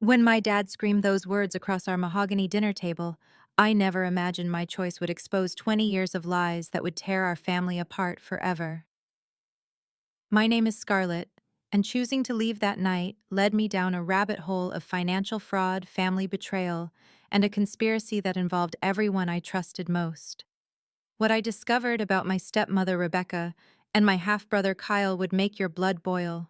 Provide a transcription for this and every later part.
When my dad screamed those words across our mahogany dinner table, I never imagined my choice would expose 20 years of lies that would tear our family apart forever. My name is Scarlett, and choosing to leave that night led me down a rabbit hole of financial fraud, family betrayal, and a conspiracy that involved everyone I trusted most. What I discovered about my stepmother Rebecca and my half-brother Kyle would make your blood boil.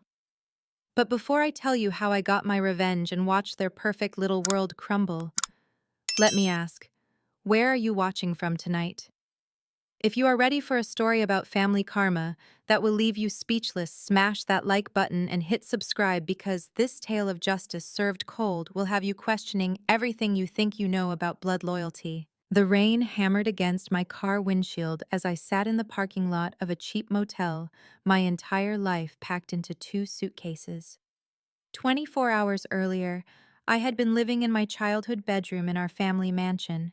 But before I tell you how I got my revenge and watched their perfect little world crumble, let me ask, where are you watching from tonight? If you are ready for a story about family karma that will leave you speechless, smash that like button and hit subscribe because this tale of justice served cold will have you questioning everything you think you know about blood loyalty. The rain hammered against my car windshield as I sat in the parking lot of a cheap motel, my entire life packed into 2 suitcases. 24 hours earlier, I had been living in my childhood bedroom in our family mansion.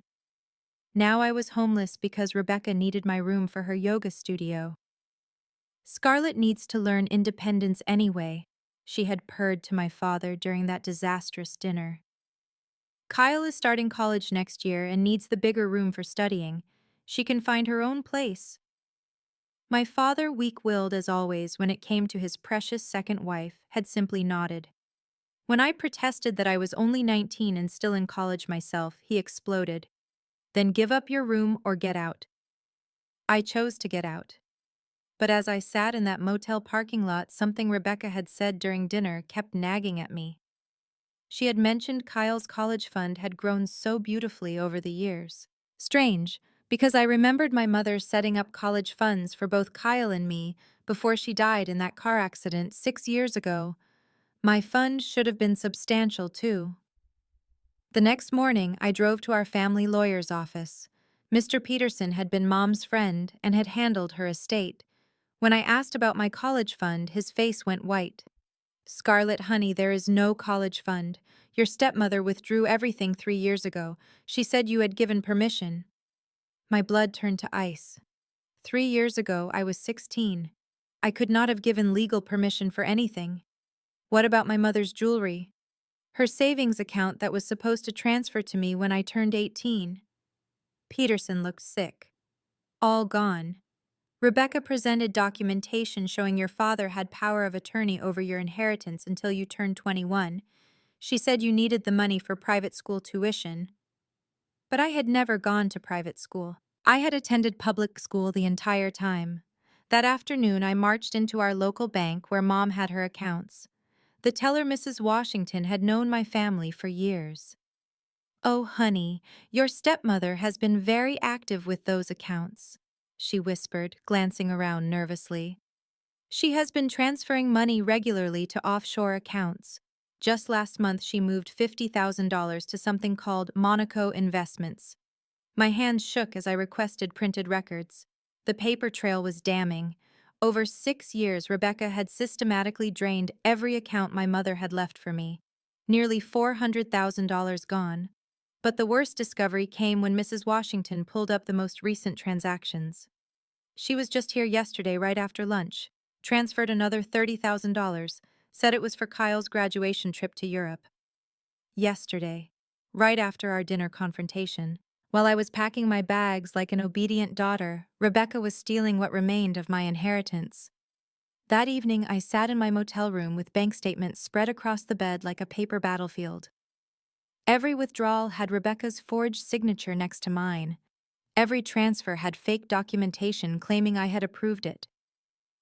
Now I was homeless because Rebecca needed my room for her yoga studio. Scarlett needs to learn independence anyway, she had purred to my father during that disastrous dinner. Kyle is starting college next year and needs the bigger room for studying. She can find her own place. My father, weak-willed as always when it came to his precious second wife, had simply nodded. When I protested that I was only 19 and still in college myself, he exploded. Then give up your room or get out. I chose to get out. But as I sat in that motel parking lot, something Rebecca had said during dinner kept nagging at me. She had mentioned Kyle's college fund had grown so beautifully over the years. Strange, because I remembered my mother setting up college funds for both Kyle and me before she died in that car accident 6 years ago. My fund should have been substantial too. The next morning, I drove to our family lawyer's office. Mr. Peterson had been Mom's friend and had handled her estate. When I asked about my college fund, his face went white. Scarlett, honey, there is no college fund. Your stepmother withdrew everything 3 years ago. She said you had given permission. My blood turned to ice. 3 years ago, I was 16. I could not have given legal permission for anything. What about my mother's jewelry? Her savings account that was supposed to transfer to me when I turned 18. Peterson looked sick. All gone. Rebecca presented documentation showing your father had power of attorney over your inheritance until you turned 21. She said you needed the money for private school tuition. But I had never gone to private school. I had attended public school the entire time. That afternoon, I marched into our local bank where Mom had her accounts. The teller, Mrs. Washington, had known my family for years. "Oh, honey, your stepmother has been very active with those accounts," she whispered, glancing around nervously. "She has been transferring money regularly to offshore accounts. Just last month, she moved $50,000 to something called Monaco Investments." My hands shook as I requested printed records. The paper trail was damning. Over 6 years, Rebecca had systematically drained every account my mother had left for me. Nearly $400,000 gone. But the worst discovery came when Mrs. Washington pulled up the most recent transactions. She was just here yesterday right after lunch, transferred another $30,000, said it was for Kyle's graduation trip to Europe. Yesterday, right after our dinner confrontation, while I was packing my bags like an obedient daughter, Rebecca was stealing what remained of my inheritance. That evening, I sat in my motel room with bank statements spread across the bed like a paper battlefield. Every withdrawal had Rebecca's forged signature next to mine. Every transfer had fake documentation claiming I had approved it.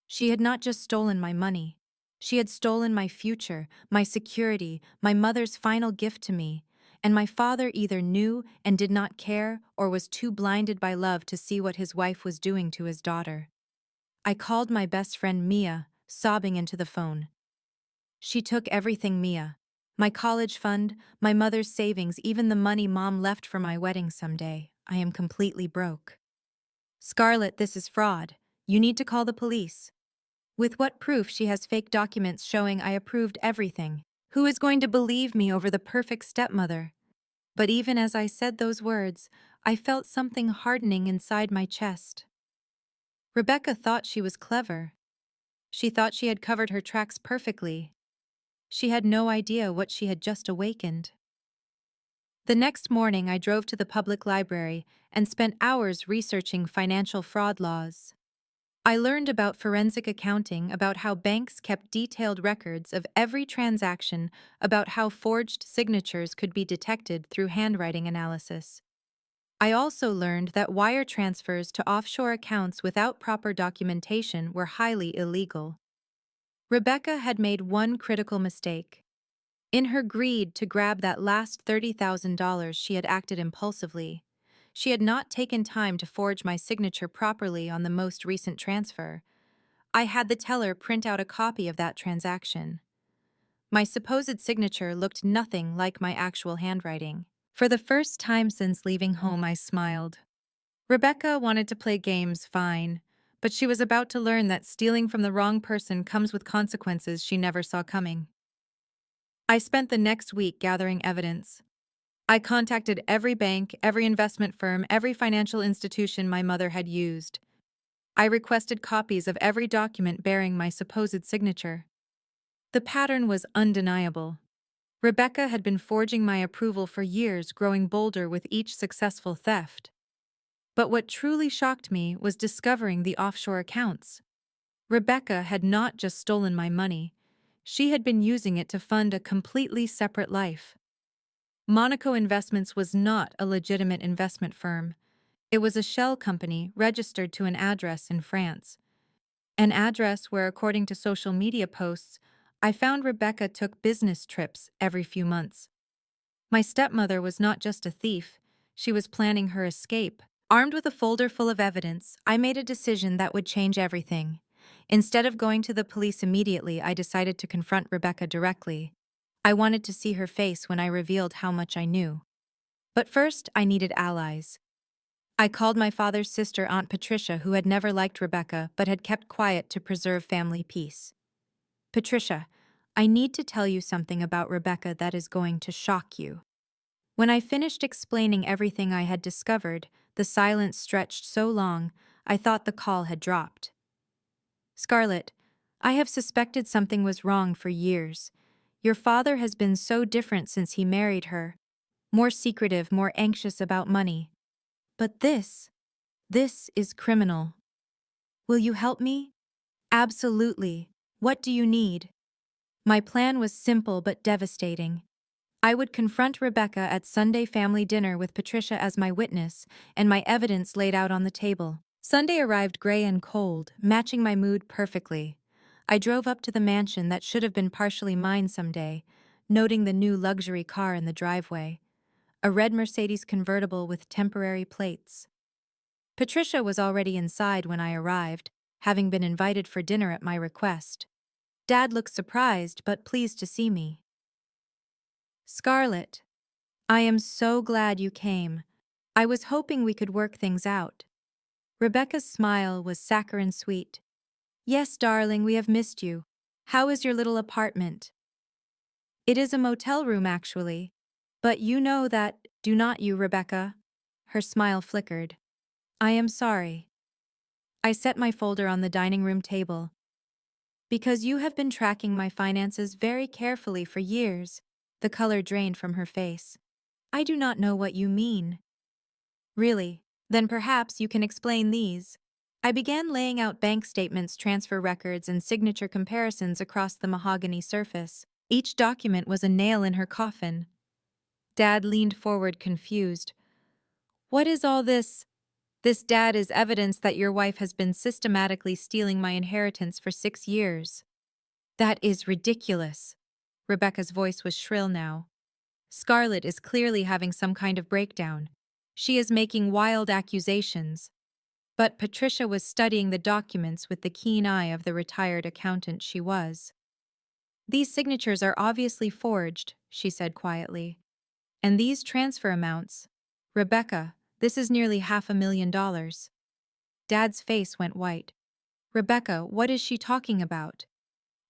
She had not just stolen my money. She had stolen my future, my security, my mother's final gift to me, and my father either knew and did not care or was too blinded by love to see what his wife was doing to his daughter. I called my best friend Mia, sobbing into the phone. She took everything, Mia. My college fund, my mother's savings, even the money Mom left for my wedding someday. I am completely broke. Scarlett, this is fraud. You need to call the police. With what proof? She has fake documents showing I approved everything. Who is going to believe me over the perfect stepmother? But even as I said those words, I felt something hardening inside my chest. Rebecca thought she was clever. She thought she had covered her tracks perfectly. She had no idea what she had just awakened. The next morning, I drove to the public library and spent hours researching financial fraud laws. I learned about forensic accounting, about how banks kept detailed records of every transaction, about how forged signatures could be detected through handwriting analysis. I also learned that wire transfers to offshore accounts without proper documentation were highly illegal. Rebecca had made one critical mistake. In her greed to grab that last $30,000, she had acted impulsively. She had not taken time to forge my signature properly on the most recent transfer. I had the teller print out a copy of that transaction. My supposed signature looked nothing like my actual handwriting. For the first time since leaving home, I smiled. Rebecca wanted to play games, fine, but she was about to learn that stealing from the wrong person comes with consequences she never saw coming. I spent the next week gathering evidence. I contacted every bank, every investment firm, every financial institution my mother had used. I requested copies of every document bearing my supposed signature. The pattern was undeniable. Rebecca had been forging my approval for years, growing bolder with each successful theft. But what truly shocked me was discovering the offshore accounts. Rebecca had not just stolen my money, she had been using it to fund a completely separate life. Monaco Investments was not a legitimate investment firm. It was a shell company registered to an address in France. An address where, according to social media posts, I found Rebecca took business trips every few months. My stepmother was not just a thief, she was planning her escape. Armed with a folder full of evidence, I made a decision that would change everything. Instead of going to the police immediately, I decided to confront Rebecca directly. I wanted to see her face when I revealed how much I knew. But first, I needed allies. I called my father's sister, Aunt Patricia, who had never liked Rebecca but had kept quiet to preserve family peace. Patricia, I need to tell you something about Rebecca that is going to shock you. When I finished explaining everything I had discovered, the silence stretched so long, I thought the call had dropped. Scarlett, I have suspected something was wrong for years. Your father has been so different since he married her. More secretive, more anxious about money. But this is criminal. Will you help me? Absolutely. What do you need? My plan was simple but devastating. I would confront Rebecca at Sunday family dinner with Patricia as my witness, and my evidence laid out on the table. Sunday arrived gray and cold, matching my mood perfectly. I drove up to the mansion that should have been partially mine someday, noting the new luxury car in the driveway. A red Mercedes convertible with temporary plates. Patricia was already inside when I arrived, having been invited for dinner at my request. Dad looked surprised but pleased to see me. Scarlett, I am so glad you came. I was hoping we could work things out. Rebecca's smile was saccharine sweet. Yes, darling, we have missed you. How is your little apartment? It is a motel room, actually. But you know that, do not you, Rebecca? Her smile flickered. I am sorry. I set my folder on the dining room table. Because you have been tracking my finances very carefully for years, the color drained from her face. I do not know what you mean. Really? Then perhaps you can explain these. I began laying out bank statements, transfer records, and signature comparisons across the mahogany surface. Each document was a nail in her coffin. Dad leaned forward, confused. What is all this? This, Dad, is evidence that your wife has been systematically stealing my inheritance for 6 years. That is ridiculous. Rebecca's voice was shrill now. Scarlett is clearly having some kind of breakdown. She is making wild accusations. But Patricia was studying the documents with the keen eye of the retired accountant she was. These signatures are obviously forged, she said quietly. And these transfer amounts. Rebecca, this is nearly $500,000. Dad's face went white. Rebecca, what is she talking about?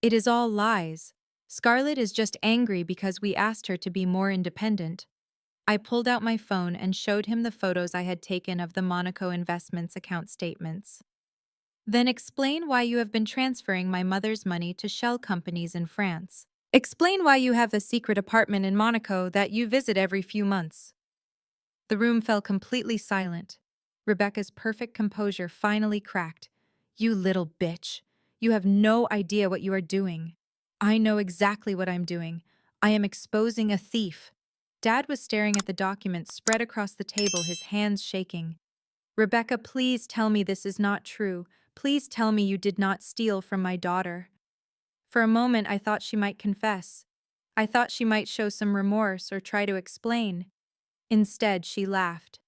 It is all lies. Scarlett is just angry because we asked her to be more independent. I pulled out my phone and showed him the photos I had taken of the Monaco Investments account statements. Then explain why you have been transferring my mother's money to shell companies in France. Explain why you have a secret apartment in Monaco that you visit every few months. The room fell completely silent. Rebecca's perfect composure finally cracked. You little bitch. You have no idea what you are doing. I know exactly what I'm doing. I am exposing a thief. Dad was staring at the document spread across the table, his hands shaking. Rebecca, please tell me this is not true. Please tell me you did not steal from my daughter. For a moment, I thought she might confess. I thought she might show some remorse or try to explain. Instead, she laughed.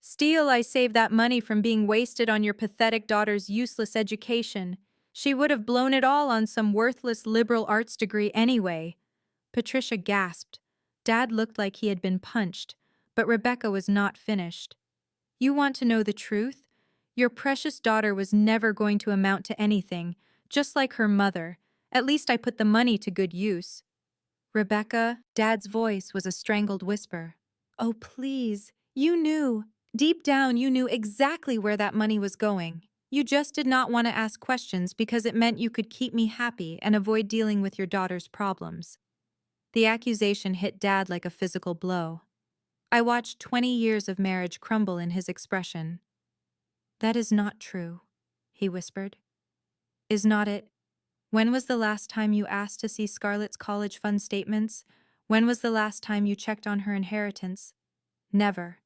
Steal, I saved that money from being wasted on your pathetic daughter's useless education. She would have blown it all on some worthless liberal arts degree anyway. Patricia gasped. Dad looked like he had been punched, but Rebecca was not finished. You want to know the truth? Your precious daughter was never going to amount to anything, just like her mother. At least I put the money to good use. Rebecca, Dad's voice was a strangled whisper. Oh, please. You knew. Deep down, you knew exactly where that money was going. You just did not want to ask questions because it meant you could keep me happy and avoid dealing with your daughter's problems. The accusation hit Dad like a physical blow. I watched 20 years of marriage crumble in his expression. That is not true, he whispered. Is not it? When was the last time you asked to see Scarlett's college fund statements? When was the last time you checked on her inheritance? Never.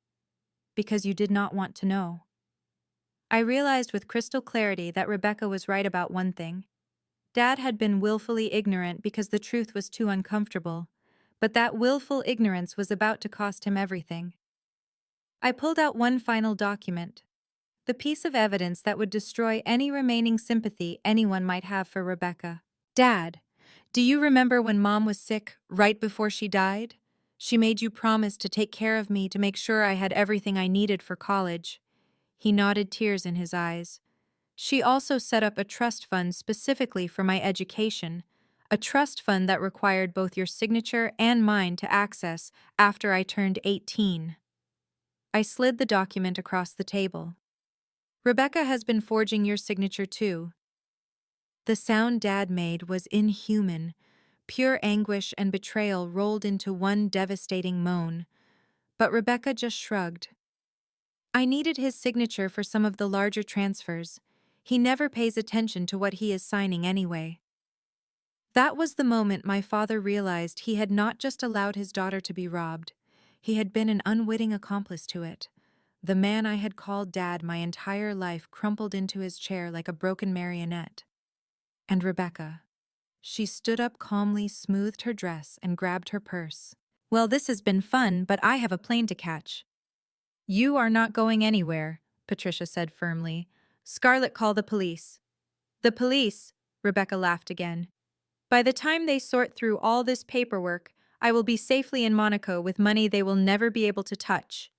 Because you did not want to know. I realized with crystal clarity that Rebecca was right about one thing. Dad had been willfully ignorant because the truth was too uncomfortable, but that willful ignorance was about to cost him everything. I pulled out one final document, the piece of evidence that would destroy any remaining sympathy anyone might have for Rebecca. Dad, do you remember when Mom was sick right before she died? She made you promise to take care of me to make sure I had everything I needed for college. He nodded, tears in his eyes. She also set up a trust fund specifically for my education, a trust fund that required both your signature and mine to access after I turned 18. I slid the document across the table. Rebecca has been forging your signature too. The sound Dad made was inhuman. Pure anguish and betrayal rolled into one devastating moan. But Rebecca just shrugged. I needed his signature for some of the larger transfers. He never pays attention to what he is signing anyway. That was the moment my father realized he had not just allowed his daughter to be robbed. He had been an unwitting accomplice to it. The man I had called Dad my entire life crumpled into his chair like a broken marionette. And Rebecca. She stood up calmly, smoothed her dress, and grabbed her purse. Well, this has been fun, but I have a plane to catch. You are not going anywhere, Patricia said firmly. Scarlett, call the police. The police, Rebecca laughed again. By the time they sort through all this paperwork, I will be safely in Monaco with money they will never be able to touch.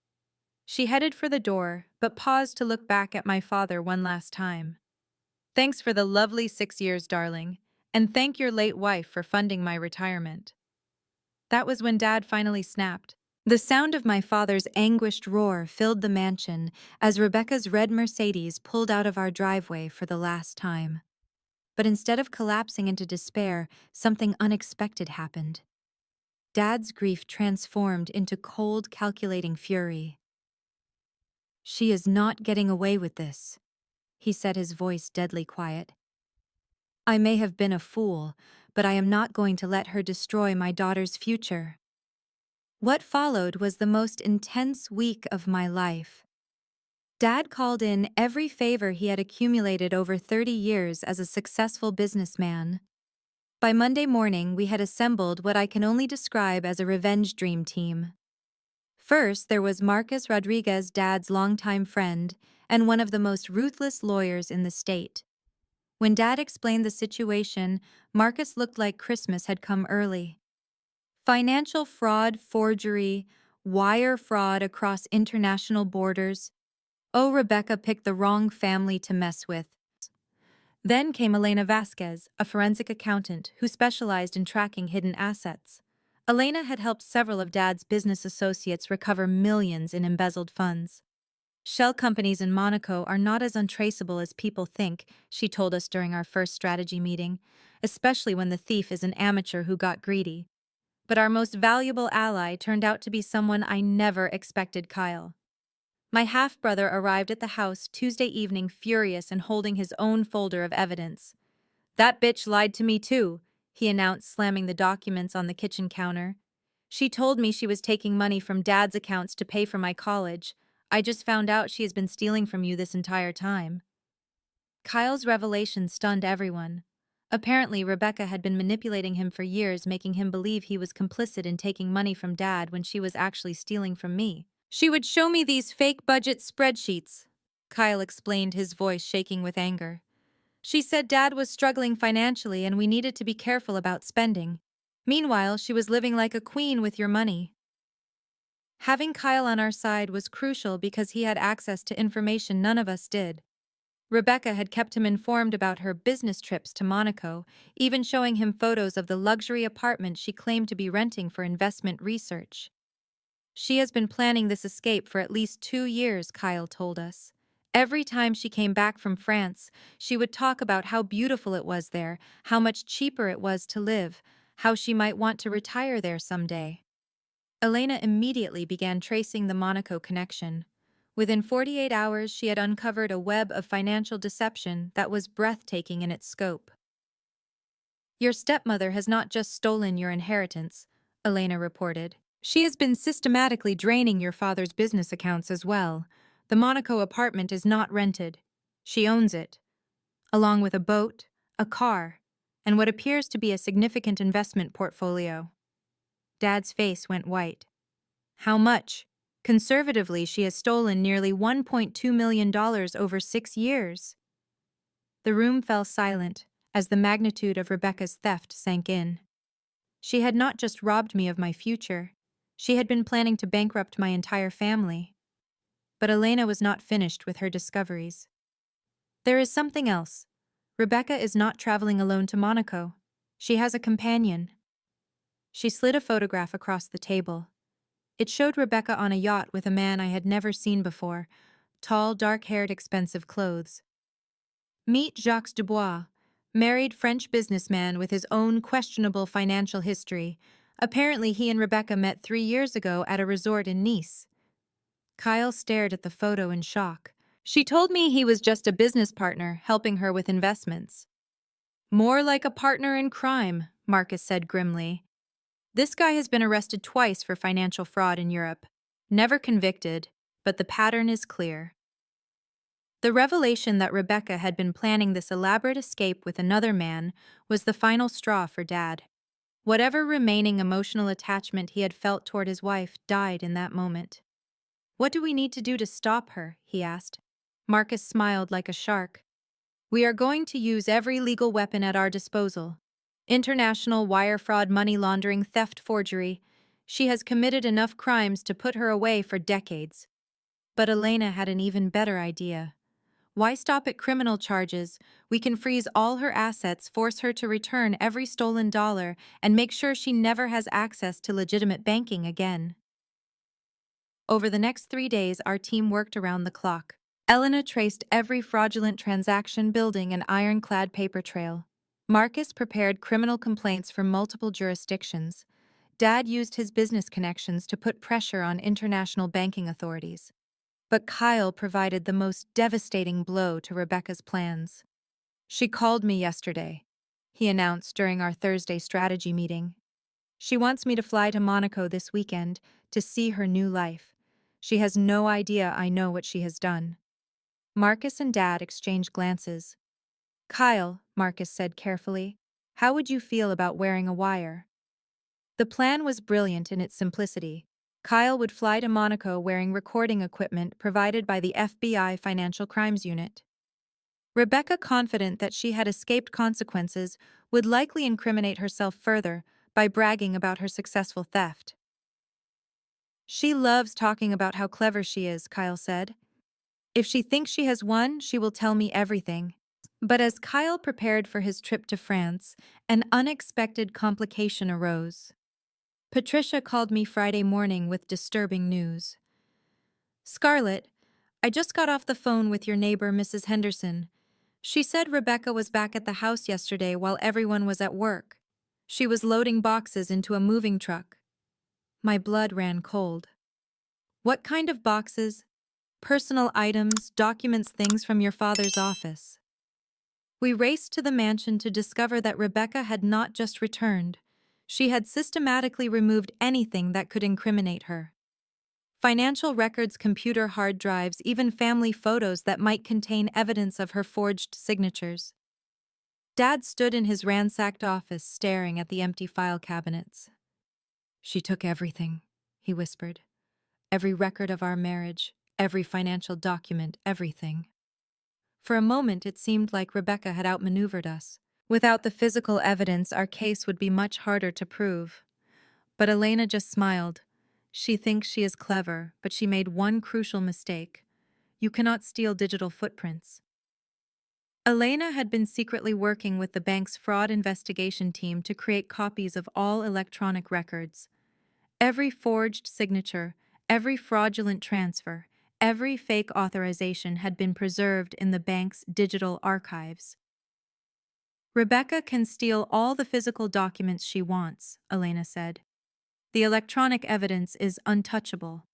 She headed for the door, but paused to look back at my father one last time. Thanks for the lovely 6 years, darling, and thank your late wife for funding my retirement. That was when Dad finally snapped. The sound of my father's anguished roar filled the mansion as Rebecca's red Mercedes pulled out of our driveway for the last time. But instead of collapsing into despair, something unexpected happened. Dad's grief transformed into cold, calculating fury. She is not getting away with this, he said, his voice deadly quiet. I may have been a fool, but I am not going to let her destroy my daughter's future. What followed was the most intense week of my life. Dad called in every favor he had accumulated over 30 years as a successful businessman. By Monday morning, we had assembled what I can only describe as a revenge dream team. First, there was Marcus Rodriguez, Dad's longtime friend, and one of the most ruthless lawyers in the state. When Dad explained the situation, Marcus looked like Christmas had come early. Financial fraud, forgery, wire fraud across international borders. Oh, Rebecca picked the wrong family to mess with. Then came Elena Vasquez, a forensic accountant who specialized in tracking hidden assets. Elena had helped several of Dad's business associates recover millions in embezzled funds. Shell companies in Monaco are not as untraceable as people think, she told us during our first strategy meeting, especially when the thief is an amateur who got greedy. But our most valuable ally turned out to be someone I never expected: Kyle. My half-brother arrived at the house Tuesday evening furious and holding his own folder of evidence. "That bitch lied to me too," he announced, slamming the documents on the kitchen counter. "She told me she was taking money from Dad's accounts to pay for my college. I just found out she has been stealing from you this entire time." Kyle's revelation stunned everyone. Apparently, Rebecca had been manipulating him for years, making him believe he was complicit in taking money from Dad when she was actually stealing from me. "She would show me these fake budget spreadsheets," Kyle explained, his voice shaking with anger. "She said Dad was struggling financially and we needed to be careful about spending. Meanwhile, she was living like a queen with your money." Having Kyle on our side was crucial because he had access to information none of us did. Rebecca had kept him informed about her business trips to Monaco, even showing him photos of the luxury apartment she claimed to be renting for investment research. "She has been planning this escape for at least 2 years," Kyle told us. "Every time she came back from France, she would talk about how beautiful it was there, how much cheaper it was to live, how she might want to retire there someday." Elena immediately began tracing the Monaco connection. Within 48 hours, she had uncovered a web of financial deception that was breathtaking in its scope. "Your stepmother has not just stolen your inheritance," Elena reported. "She has been systematically draining your father's business accounts as well. The Monaco apartment is not rented. She owns it, along with a boat, a car, and what appears to be a significant investment portfolio." Dad's face went white. "How much?" "Conservatively, she has stolen nearly $1.2 million over 6 years." The room fell silent as the magnitude of Rebecca's theft sank in. She had not just robbed me of my future, she had been planning to bankrupt my entire family. But Elena was not finished with her discoveries. "There is something else. Rebecca is not traveling alone to Monaco. She has a companion." She slid a photograph across the table. It showed Rebecca on a yacht with a man I had never seen before: tall, dark-haired, expensive clothes. Meet Jacques Dubois, married French businessman with his own questionable financial history. Apparently, he and Rebecca met 3 years ago at a resort in Nice. Kyle stared at the photo in shock. "She told me he was just a business partner, helping her with investments." "More like a partner in crime," Marcus said grimly. "This guy has been arrested twice for financial fraud in Europe. Never convicted, but the pattern is clear." The revelation that Rebecca had been planning this elaborate escape with another man was the final straw for Dad. Whatever remaining emotional attachment he had felt toward his wife died in that moment. "What do we need to do to stop her?" he asked. Marcus smiled like a shark. "We are going to use every legal weapon at our disposal. International wire fraud, money laundering, theft, forgery. She has committed enough crimes to put her away for decades." But Elena had an even better idea. "Why stop at criminal charges? We can freeze all her assets, force her to return every stolen dollar, and make sure she never has access to legitimate banking again." Over the next 3 days, our team worked around the clock. Elena traced every fraudulent transaction, building an ironclad paper trail. Marcus prepared criminal complaints from multiple jurisdictions. Dad used his business connections to put pressure on international banking authorities. But Kyle provided the most devastating blow to Rebecca's plans. "She called me yesterday," he announced during our Thursday strategy meeting. "She wants me to fly to Monaco this weekend to see her new life. She has no idea I know what she has done." Marcus and Dad exchanged glances. "Kyle," Marcus said carefully, "how would you feel about wearing a wire?" The plan was brilliant in its simplicity. Kyle would fly to Monaco wearing recording equipment provided by the FBI Financial Crimes Unit. Rebecca, confident that she had escaped consequences, would likely incriminate herself further by bragging about her successful theft. "She loves talking about how clever she is," Kyle said. "If she thinks she has won, she will tell me everything." But as Kyle prepared for his trip to France, an unexpected complication arose. Patricia called me Friday morning with disturbing news. "Scarlett, I just got off the phone with your neighbor, Mrs. Henderson. She said Rebecca was back at the house yesterday while everyone was at work. She was loading boxes into a moving truck. My blood ran cold. What kind of boxes? Personal items, documents, things from your father's office. We raced to the mansion to discover that Rebecca had not just returned. She had systematically removed anything that could incriminate her. Financial records, computer hard drives, even family photos that might contain evidence of her forged signatures. Dad stood in his ransacked office staring at the empty file cabinets. "She took everything," he whispered. "Every record of our marriage, every financial document, everything." For a moment it seemed like Rebecca had outmaneuvered us. Without the physical evidence, our case would be much harder to prove. But Elena just smiled. She thinks she is clever, but she made one crucial mistake. You cannot steal digital footprints. Elena had been secretly working with the bank's fraud investigation team to create copies of all electronic records. Every forged signature, every fraudulent transfer, every fake authorization had been preserved in the bank's digital archives. Rebecca can steal all the physical documents she wants, Elena said. The electronic evidence is untouchable.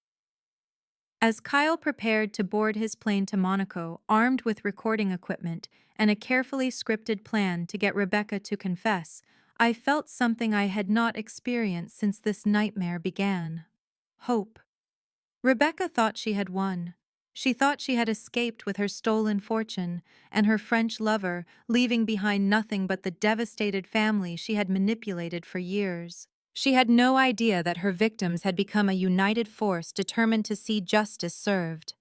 As Kyle prepared to board his plane to Monaco, armed with recording equipment and a carefully scripted plan to get Rebecca to confess, I felt something I had not experienced since this nightmare began. Hope. Rebecca thought she had won. She thought she had escaped with her stolen fortune and her French lover, leaving behind nothing but the devastated family she had manipulated for years. She had no idea that her victims had become a united force determined to see justice served.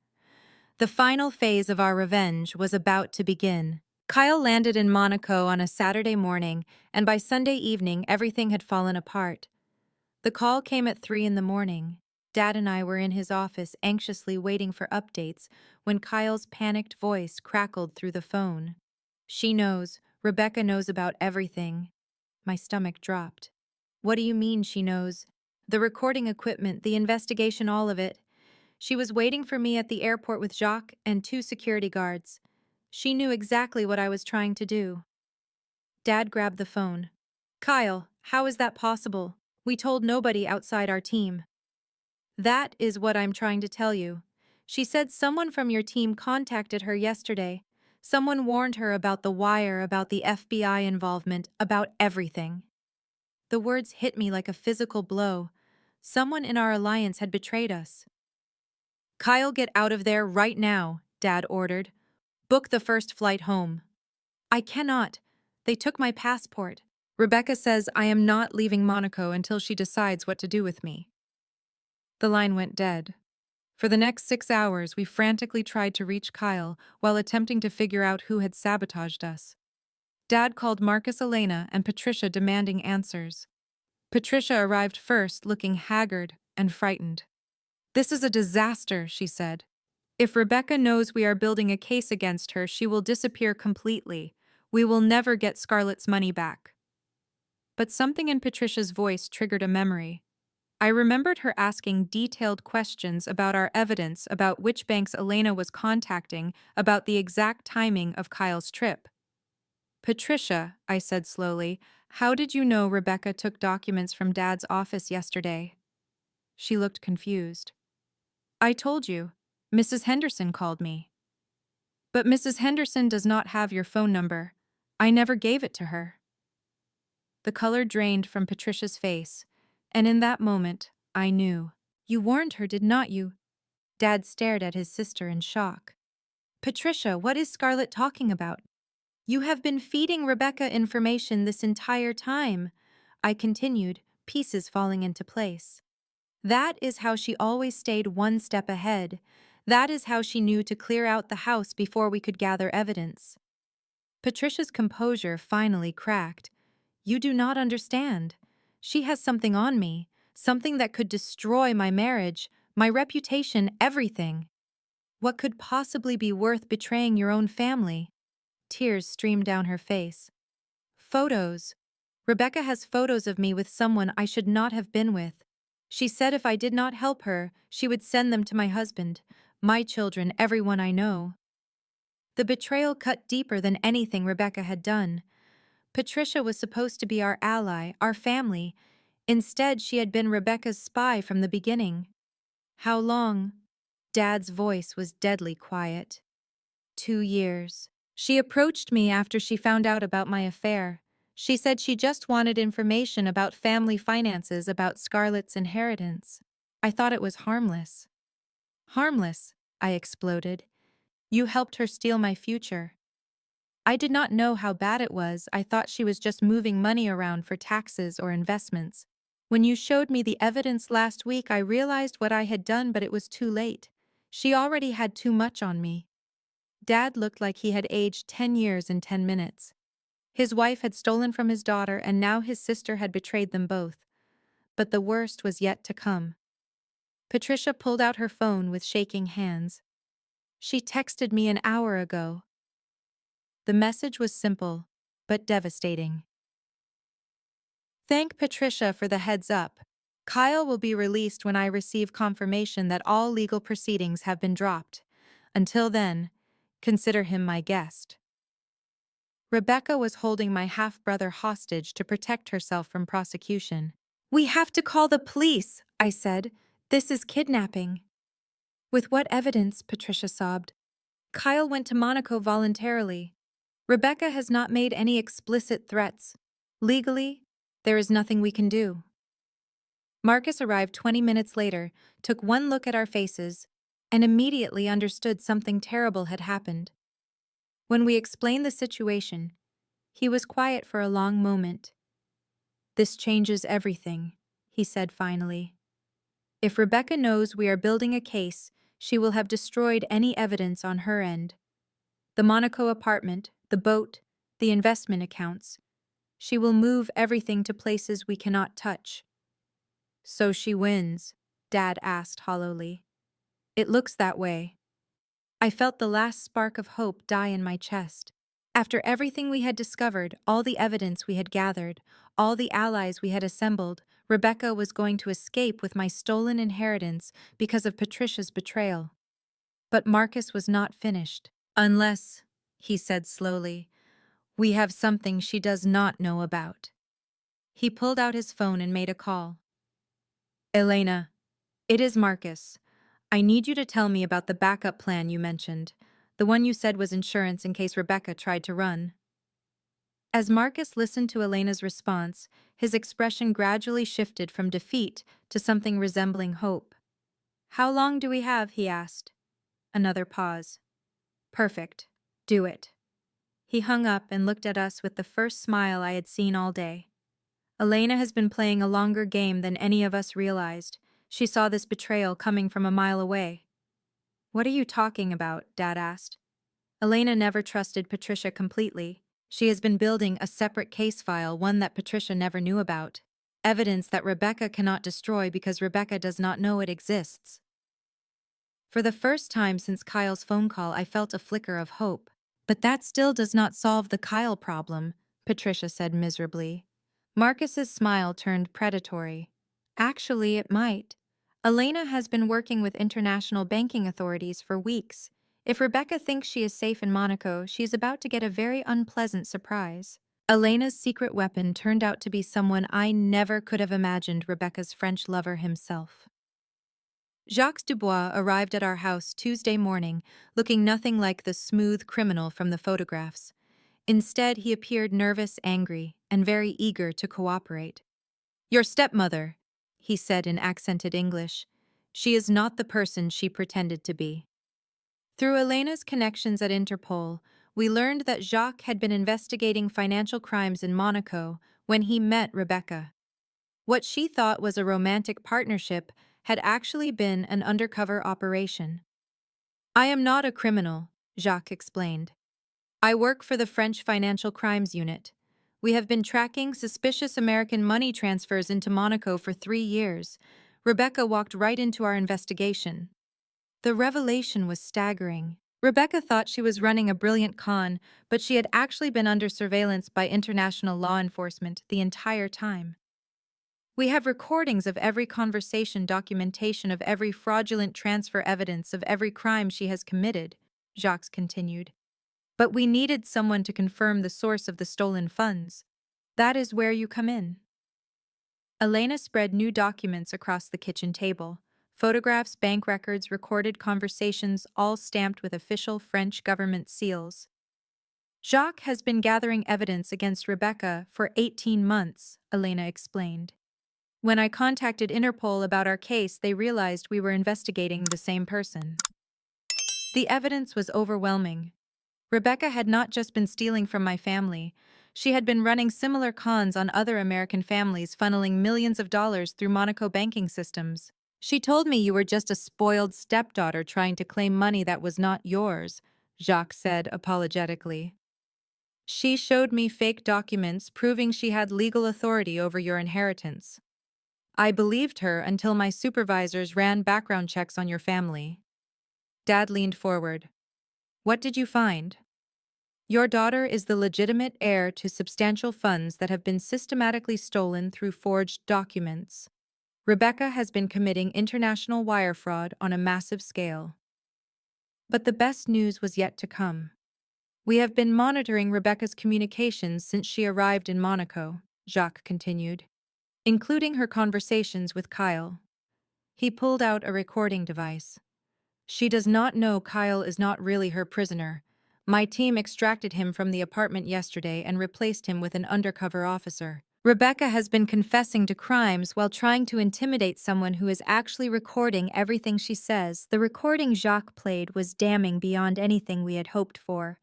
The final phase of our revenge was about to begin. Kyle landed in Monaco on a Saturday morning, and by Sunday evening everything had fallen apart. The call came at 3 in the morning. Dad and I were in his office anxiously waiting for updates when Kyle's panicked voice crackled through the phone. "She knows. Rebecca knows about everything." My stomach dropped. "What do you mean she knows?" "The recording equipment, the investigation, all of it. She was waiting for me at the airport with Jacques and 2 security guards. She knew exactly what I was trying to do." Dad grabbed the phone. "Kyle, how is that possible? We told nobody outside our team." "That is what I'm trying to tell you. She said someone from your team contacted her yesterday. Someone warned her about the wire, about the FBI involvement, about everything." The words hit me like a physical blow. Someone in our alliance had betrayed us. "Kyle, get out of there right now," Dad ordered. "Book the first flight home." "I cannot. They took my passport. Rebecca says I am not leaving Monaco until she decides what to do with me." The line went dead. For the next 6 hours, we frantically tried to reach Kyle while attempting to figure out who had sabotaged us. Dad called Marcus, Elena, and Patricia demanding answers. Patricia arrived first, looking haggard and frightened. "This is a disaster," she said. "If Rebecca knows we are building a case against her, she will disappear completely. We will never get Scarlett's money back." But something in Patricia's voice triggered a memory. I remembered her asking detailed questions about our evidence, about which banks Elena was contacting, about the exact timing of Kyle's trip. "Patricia," I said slowly, "how did you know Rebecca took documents from Dad's office yesterday?" She looked confused. "I told you. Mrs. Henderson called me." "But Mrs. Henderson does not have your phone number. I never gave it to her." The color drained from Patricia's face, and in that moment, I knew. "You warned her, did not you?" Dad stared at his sister in shock. "Patricia, what is Scarlett talking about?" "You have been feeding Rebecca information this entire time," I continued, pieces falling into place. "That is how she always stayed one step ahead. That is how she knew to clear out the house before we could gather evidence." Patricia's composure finally cracked. "You do not understand. She has something on me, something that could destroy my marriage, my reputation, everything." "What could possibly be worth betraying your own family?" Tears streamed down her face. "Photos. Rebecca has photos of me with someone I should not have been with. She said if I did not help her, she would send them to my husband. my children, everyone I know. The betrayal cut deeper than anything Rebecca had done. Patricia was supposed to be our ally, our family. Instead, she had been Rebecca's spy from the beginning. How long? Dad's voice was deadly quiet. 2 years. She approached me after she found out about my affair. She said she just wanted information about family finances, about Scarlett's inheritance. I thought it was harmless. Harmless, I exploded. You helped her steal my future. I did not know how bad it was. I thought she was just moving money around for taxes or investments. When you showed me the evidence last week, I realized what I had done, but it was too late. She already had too much on me. Dad looked like he had aged 10 years in 10 minutes. His wife had stolen from his daughter, and now his sister had betrayed them both. But the worst was yet to come. Patricia pulled out her phone with shaking hands. She texted me an hour ago. The message was simple, but devastating. Thank Patricia for the heads up. Kyle will be released when I receive confirmation that all legal proceedings have been dropped. Until then, consider him my guest. Rebecca was holding my half-brother hostage to protect herself from prosecution. We have to call the police, I said. This is kidnapping. With what evidence? Patricia sobbed. Kyle went to Monaco voluntarily. Rebecca has not made any explicit threats. Legally, there is nothing we can do. Marcus arrived 20 minutes later, took one look at our faces, and immediately understood something terrible had happened. When we explained the situation, he was quiet for a long moment. This changes everything, he said finally. If Rebecca knows we are building a case, she will have destroyed any evidence on her end. The Monaco apartment, the boat, the investment accounts. She will move everything to places we cannot touch. So she wins? Dad asked hollowly. It looks that way. I felt the last spark of hope die in my chest. After everything we had discovered, all the evidence we had gathered, all the allies we had assembled, Rebecca was going to escape with my stolen inheritance because of Patricia's betrayal. But Marcus was not finished. Unless, he said slowly, we have something she does not know about. He pulled out his phone and made a call. Elena, it is Marcus. I need you to tell me about the backup plan you mentioned, the one you said was insurance in case Rebecca tried to run. As Marcus listened to Elena's response, his expression gradually shifted from defeat to something resembling hope. How long do we have? He asked. Another pause. Perfect. Do it. He hung up and looked at us with the first smile I had seen all day. Elena has been playing a longer game than any of us realized. She saw this betrayal coming from a mile away. What are you talking about? Dad asked. Elena never trusted Patricia completely. She has been building a separate case file, one that Patricia never knew about. Evidence that Rebecca cannot destroy because Rebecca does not know it exists. For the first time since Kyle's phone call, I felt a flicker of hope. But that still does not solve the Kyle problem, Patricia said miserably. Marcus's smile turned predatory. Actually, it might. Elena has been working with international banking authorities for weeks. If Rebecca thinks she is safe in Monaco, she is about to get a very unpleasant surprise. Elena's secret weapon turned out to be someone I never could have imagined, Rebecca's French lover himself. Jacques Dubois arrived at our house Tuesday morning, looking nothing like the smooth criminal from the photographs. Instead, he appeared nervous, angry, and very eager to cooperate. Your stepmother, he said in accented English. She is not the person she pretended to be. Through Elena's connections at Interpol, we learned that Jacques had been investigating financial crimes in Monaco when he met Rebecca. What she thought was a romantic partnership had actually been an undercover operation. I am not a criminal, Jacques explained. I work for the French Financial Crimes Unit. We have been tracking suspicious American money transfers into Monaco for 3 years. Rebecca walked right into our investigation. The revelation was staggering. Rebecca thought she was running a brilliant con, but she had actually been under surveillance by international law enforcement the entire time. We have recordings of every conversation, documentation of every fraudulent transfer, evidence of every crime she has committed, Jacques continued. But we needed someone to confirm the source of the stolen funds. That is where you come in. Elena spread new documents across the kitchen table. Photographs, bank records, recorded conversations, all stamped with official French government seals. Jacques has been gathering evidence against Rebecca for 18 months, Elena explained. When I contacted Interpol about our case, they realized we were investigating the same person. The evidence was overwhelming. Rebecca had not just been stealing from my family, she had been running similar cons on other American families, funneling millions of dollars through Monaco banking systems. She told me you were just a spoiled stepdaughter trying to claim money that was not yours, Jacques said apologetically. She showed me fake documents proving she had legal authority over your inheritance. I believed her until my supervisors ran background checks on your family. Dad leaned forward. What did you find? Your daughter is the legitimate heir to substantial funds that have been systematically stolen through forged documents. Rebecca has been committing international wire fraud on a massive scale. But the best news was yet to come. We have been monitoring Rebecca's communications since she arrived in Monaco, Jacques continued, including her conversations with Kyle. He pulled out a recording device. She does not know Kyle is not really her prisoner. My team extracted him from the apartment yesterday and replaced him with an undercover officer. Rebecca has been confessing to crimes while trying to intimidate someone who is actually recording everything she says. The recording Jacques played was damning beyond anything we had hoped for.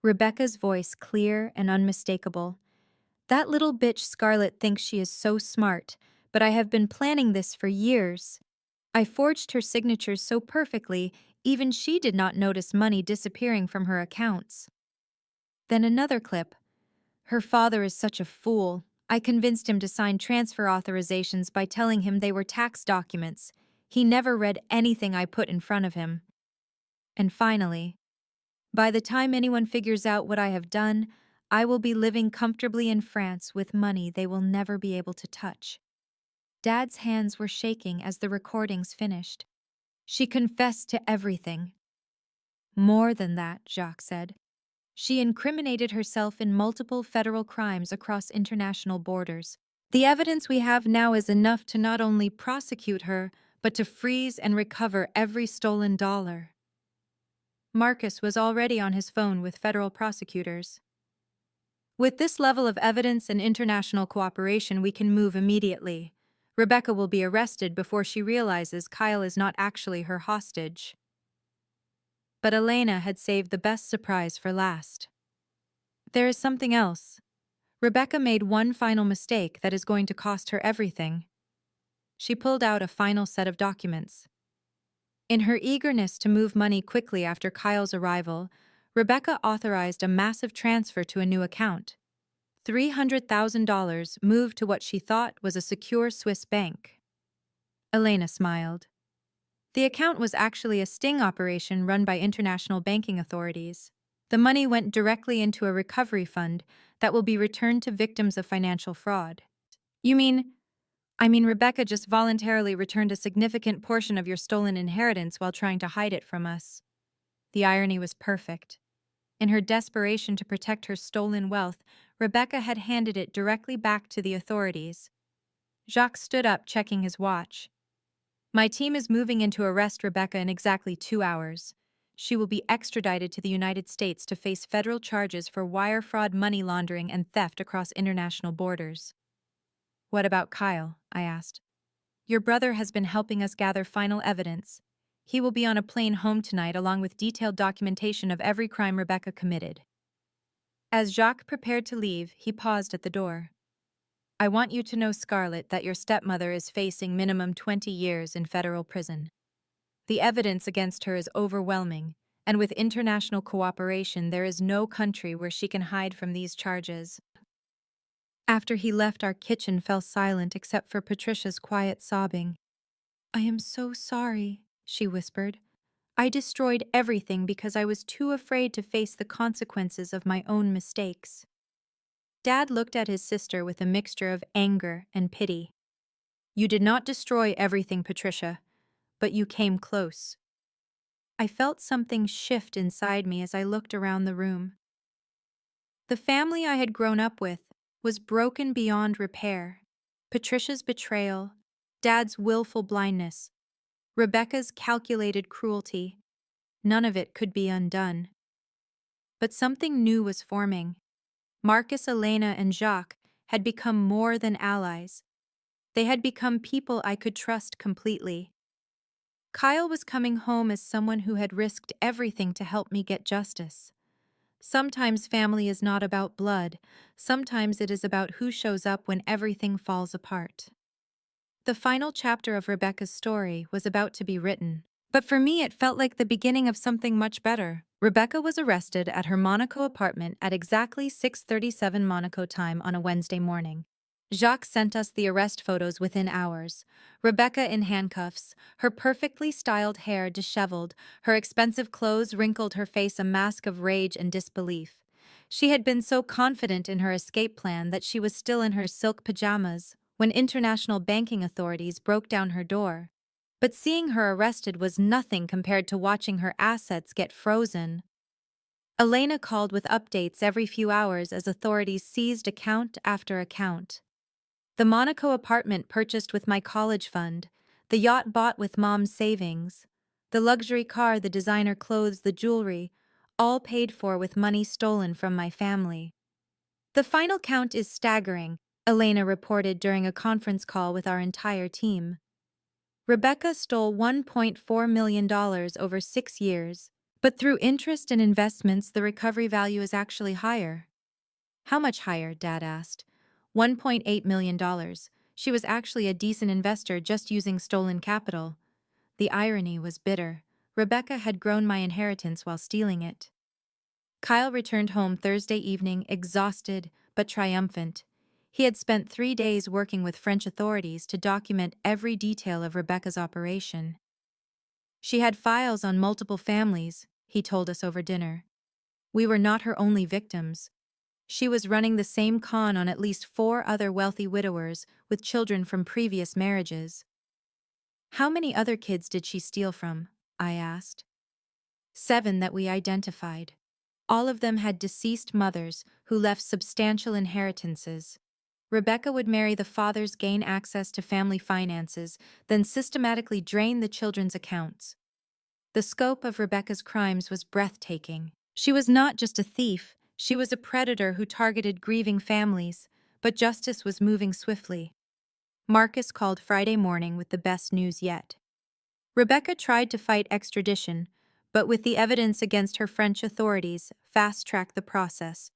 Rebecca's voice clear and unmistakable. That little bitch Scarlett thinks she is so smart, but I have been planning this for years. I forged her signatures so perfectly, even she did not notice money disappearing from her accounts. Then another clip. Her father is such a fool. I convinced him to sign transfer authorizations by telling him they were tax documents. He never read anything I put in front of him. And finally, by the time anyone figures out what I have done, I will be living comfortably in France with money they will never be able to touch. Dad's hands were shaking as the recordings finished. She confessed to everything. More than that, Jacques said. She incriminated herself in multiple federal crimes across international borders. The evidence we have now is enough to not only prosecute her, but to freeze and recover every stolen dollar. Marcus was already on his phone with federal prosecutors. With this level of evidence and international cooperation, we can move immediately. Rebecca will be arrested before she realizes Kyle is not actually her hostage. But Elena had saved the best surprise for last. There is something else. Rebecca made one final mistake that is going to cost her everything. She pulled out a final set of documents. In her eagerness to move money quickly after Kyle's arrival, Rebecca authorized a massive transfer to a new account. $300,000 moved to what she thought was a secure Swiss bank. Elena smiled. The account was actually a sting operation run by international banking authorities. The money went directly into a recovery fund that will be returned to victims of financial fraud. You mean, Rebecca just voluntarily returned a significant portion of your stolen inheritance while trying to hide it from us. The irony was perfect. In her desperation to protect her stolen wealth, Rebecca had handed it directly back to the authorities. Jacques stood up, checking his watch. My team is moving in to arrest Rebecca in exactly 2 hours. She will be extradited to the United States to face federal charges for wire fraud, money laundering, and theft across international borders. What about Kyle? I asked. Your brother has been helping us gather final evidence. He will be on a plane home tonight along with detailed documentation of every crime Rebecca committed. As Jacques prepared to leave, he paused at the door. I want you to know, Scarlett, that your stepmother is facing minimum 20 years in federal prison. The evidence against her is overwhelming, and with international cooperation, there is no country where she can hide from these charges. After he left, our kitchen fell silent except for Patricia's quiet sobbing. I am so sorry, she whispered. I destroyed everything because I was too afraid to face the consequences of my own mistakes. Dad looked at his sister with a mixture of anger and pity. You did not destroy everything, Patricia, but you came close. I felt something shift inside me as I looked around the room. The family I had grown up with was broken beyond repair. Patricia's betrayal, Dad's willful blindness, Rebecca's calculated cruelty, none of it could be undone. But something new was forming. Marcus, Elena, and Jacques had become more than allies. They had become people I could trust completely. Kyle was coming home as someone who had risked everything to help me get justice. Sometimes family is not about blood. Sometimes it is about who shows up when everything falls apart. The final chapter of Rebecca's story was about to be written. But for me, it felt like the beginning of something much better. Rebecca was arrested at her Monaco apartment at exactly 6:37 Monaco time on a Wednesday morning. Jacques sent us the arrest photos within hours. Rebecca in handcuffs, her perfectly styled hair disheveled, her expensive clothes wrinkled her face a mask of rage and disbelief. She had been so confident in her escape plan that she was still in her silk pajamas when international banking authorities broke down her door. But seeing her arrested was nothing compared to watching her assets get frozen. Elena called with updates every few hours as authorities seized account after account. The Monaco apartment purchased with my college fund, the yacht bought with Mom's savings, the luxury car, the designer clothes, the jewelry, all paid for with money stolen from my family. The final count is staggering, Elena reported during a conference call with our entire team. Rebecca stole $1.4 million over 6 years, but through interest and investments, the recovery value is actually higher. How much higher? Dad asked. $1.8 million. She was actually a decent investor just using stolen capital. The irony was bitter. Rebecca had grown my inheritance while stealing it. Kyle returned home Thursday evening, exhausted but triumphant. He had spent 3 days working with French authorities to document every detail of Rebecca's operation. She had files on multiple families, he told us over dinner. We were not her only victims. She was running the same con on at least 4 other wealthy widowers with children from previous marriages. How many other kids did she steal from? I asked. 7 that we identified. All of them had deceased mothers who left substantial inheritances. Rebecca would marry the fathers, gain access to family finances, then systematically drain the children's accounts. The scope of Rebecca's crimes was breathtaking. She was not just a thief, she was a predator who targeted grieving families, but justice was moving swiftly. Marcus called Friday morning with the best news yet. Rebecca tried to fight extradition, but with the evidence against her, French authorities fast-tracked the process.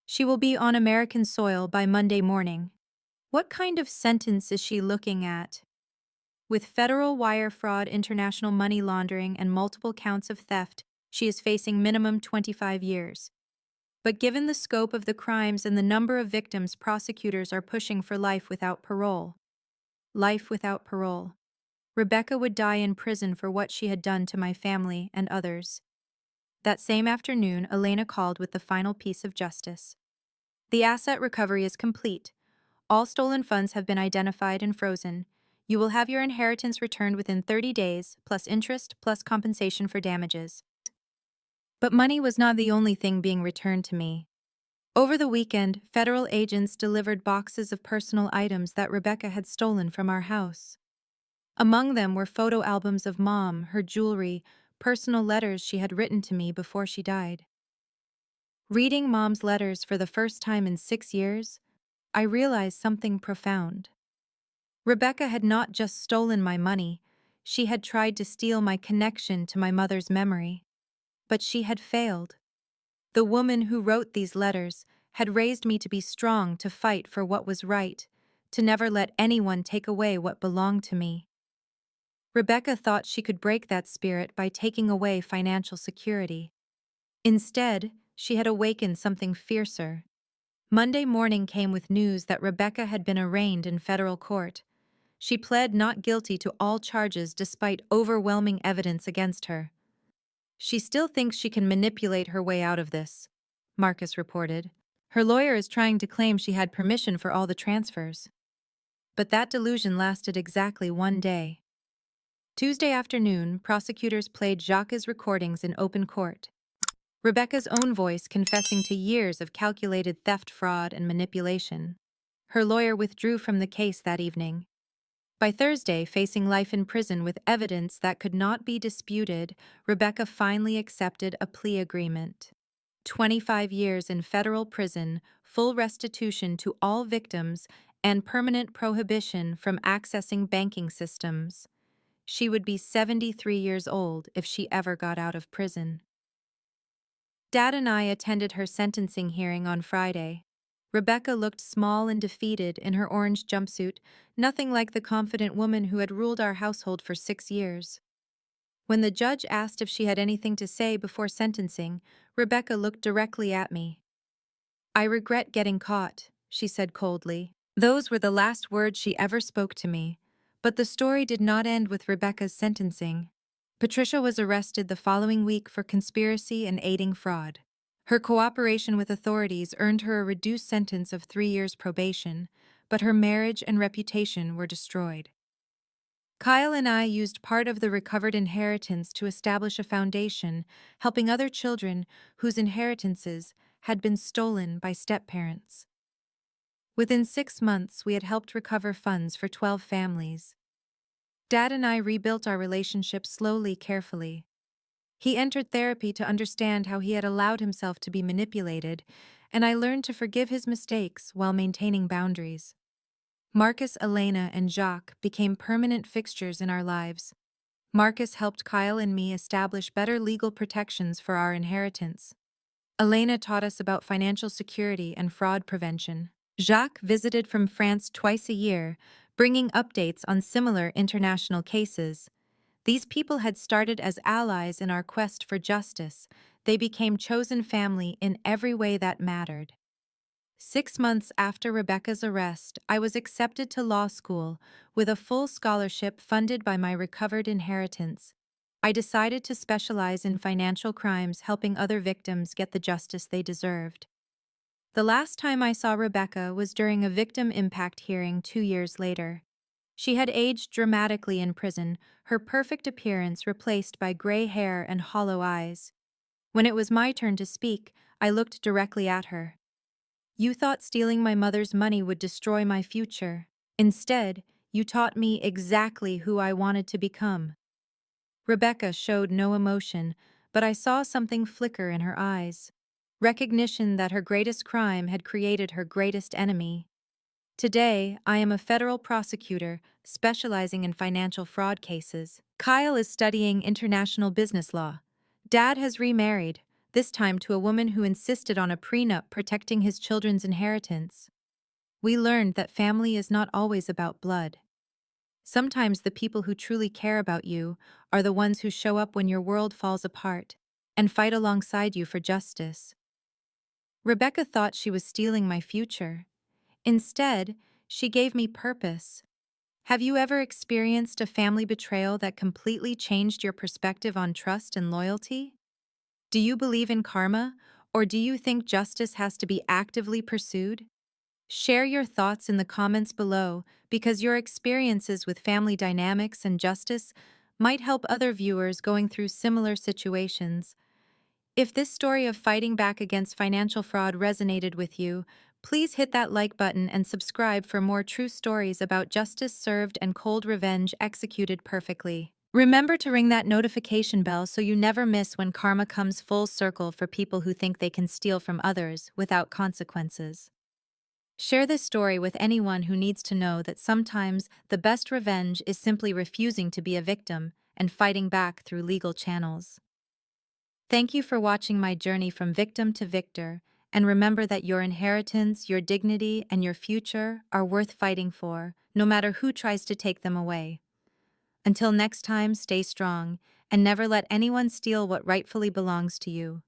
She will be on American soil by Monday morning. What kind of sentence is she looking at? With federal wire fraud, international money laundering, and multiple counts of theft, she is facing minimum 25 years. But given the scope of the crimes and the number of victims, prosecutors are pushing for life without parole. Life without parole. Rebecca would die in prison for what she had done to my family and others. That same afternoon, Elena called with the final piece of justice. The asset recovery is complete. All stolen funds have been identified and frozen. You will have your inheritance returned within 30 days, plus interest, plus compensation for damages. But money was not the only thing being returned to me. Over the weekend, federal agents delivered boxes of personal items that Rebecca had stolen from our house. Among them were photo albums of Mom, her jewelry, personal letters she had written to me before she died. Reading Mom's letters for the first time in 6 years, I realized something profound. Rebecca had not just stolen my money, she had tried to steal my connection to my mother's memory. But she had failed. The woman who wrote these letters had raised me to be strong, to fight for what was right, to never let anyone take away what belonged to me. Rebecca thought she could break that spirit by taking away financial security. Instead, she had awakened something fiercer. Monday morning came with news that Rebecca had been arraigned in federal court. She pled not guilty to all charges despite overwhelming evidence against her. She still thinks she can manipulate her way out of this, Marcus reported. Her lawyer is trying to claim she had permission for all the transfers. But that delusion lasted exactly one day. Tuesday afternoon, prosecutors played Jacques' recordings in open court. Rebecca's own voice confessing to years of calculated theft, fraud, and manipulation. Her lawyer withdrew from the case that evening. By Thursday, facing life in prison with evidence that could not be disputed, Rebecca finally accepted a plea agreement. 25 years in federal prison, full restitution to all victims, and permanent prohibition from accessing banking systems. She would be 73 years old if she ever got out of prison. Dad and I attended her sentencing hearing on Friday. Rebecca looked small and defeated in her orange jumpsuit, nothing like the confident woman who had ruled our household for 6 years. When the judge asked if she had anything to say before sentencing, Rebecca looked directly at me. "I regret getting caught," she said coldly. Those were the last words she ever spoke to me. But the story did not end with Rebecca's sentencing. Patricia was arrested the following week for conspiracy and aiding fraud. Her cooperation with authorities earned her a reduced sentence of 3 years probation, but her marriage and reputation were destroyed. Kyle and I used part of the recovered inheritance to establish a foundation, helping other children whose inheritances had been stolen by step-parents. Within 6 months, we had helped recover funds for 12 families. Dad and I rebuilt our relationship slowly, carefully. He entered therapy to understand how he had allowed himself to be manipulated, and I learned to forgive his mistakes while maintaining boundaries. Marcus, Elena, and Jacques became permanent fixtures in our lives. Marcus helped Kyle and me establish better legal protections for our inheritance. Elena taught us about financial security and fraud prevention. Jacques visited from France twice a year, bringing updates on similar international cases. These people had started as allies in our quest for justice. They became chosen family in every way that mattered. 6 months after Rebecca's arrest, I was accepted to law school with a full scholarship funded by my recovered inheritance. I decided to specialize in financial crimes, helping other victims get the justice they deserved. The last time I saw Rebecca was during a victim impact hearing 2 years later. She had aged dramatically in prison, her perfect appearance replaced by gray hair and hollow eyes. When it was my turn to speak, I looked directly at her. "You thought stealing my mother's money would destroy my future. Instead, you taught me exactly who I wanted to become." Rebecca showed no emotion, but I saw something flicker in her eyes. Recognition that her greatest crime had created her greatest enemy. Today, I am a federal prosecutor specializing in financial fraud cases. Kyle is studying international business law. Dad has remarried, this time to a woman who insisted on a prenup protecting his children's inheritance. We learned that family is not always about blood. Sometimes the people who truly care about you are the ones who show up when your world falls apart and fight alongside you for justice. Rebecca thought she was stealing my future. Instead, she gave me purpose. Have you ever experienced a family betrayal that completely changed your perspective on trust and loyalty? Do you believe in karma, or do you think justice has to be actively pursued? Share your thoughts in the comments below, because your experiences with family dynamics and justice might help other viewers going through similar situations. If this story of fighting back against financial fraud resonated with you, please hit that like button and subscribe for more true stories about justice served and cold revenge executed perfectly. Remember to ring that notification bell so you never miss when karma comes full circle for people who think they can steal from others without consequences. Share this story with anyone who needs to know that sometimes the best revenge is simply refusing to be a victim and fighting back through legal channels. Thank you for watching my journey from victim to victor, and remember that your inheritance, your dignity, and your future are worth fighting for, no matter who tries to take them away. Until next time, stay strong, and never let anyone steal what rightfully belongs to you.